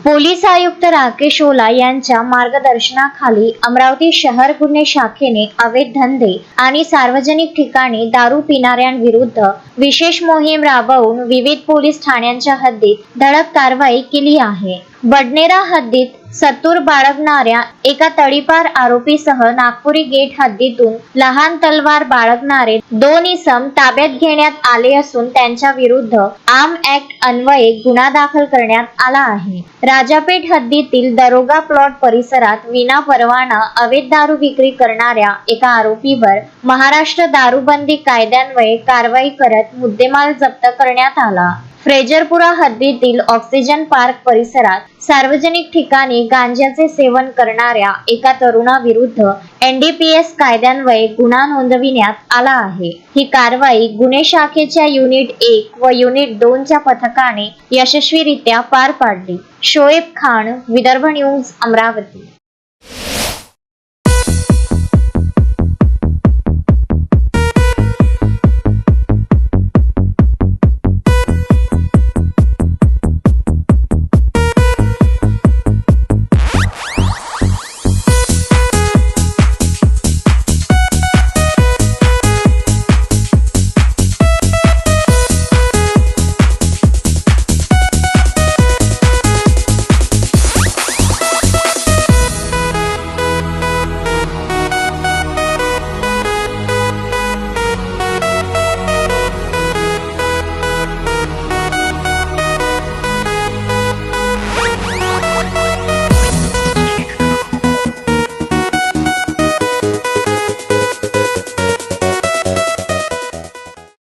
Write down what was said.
Police आयुक्त राकेश ओला यांच्या मार्गदर्शनाखाली अमरावती शहर गुन्हे शाखेने अवैध धंदे आणि सार्वजनिक ठिकाणी दारू पिणाऱ्यांविरुद्ध विशेष मोहीम राबवून विविध पोलीस ठाण्यांच्या हद्दीत धडक कारवाई केली आहे. बडनेरा हद्दीत सत्तूर बाळगणाऱ्या एका तडीपार आरोपीसह नागपुरी गेट हद्दीतून लहान तलवार बाळगणारे 2 इसम ताब्यात घेण्यात आले असून त्यांच्या विरुद्ध आर्म ऍक्ट अन्वये गुन्हा दाखल करण्यात आला आहे. राजापेठ हद्दीतील दरोगा प्लॉट परिसरात विना परवाना अवैध दारू विक्री करणाऱ्या एका आरोपीवर महाराष्ट्र दारूबंदी कायद्यान्वये कारवाई करत मुद्देमाल जप्त करण्यात आला. फ्रेजरपुरा हद्दीतील ऑक्सिजन पार्क परिसरात सार्वजनिक ठिकाणी गांजाचे सेवन करणाऱ्या एका तरुणाविरुद्ध NDPS कायद्यान्वये गुन्हा नोंदविण्यात आला आहे. ही कारवाई गुन्हे शाखेच्या युनिट 1 व युनिट 2 च्या पथकाने यशस्वीरित्या पार पाडली. शोएब खान, विदर्भ न्यूज, अमरावती.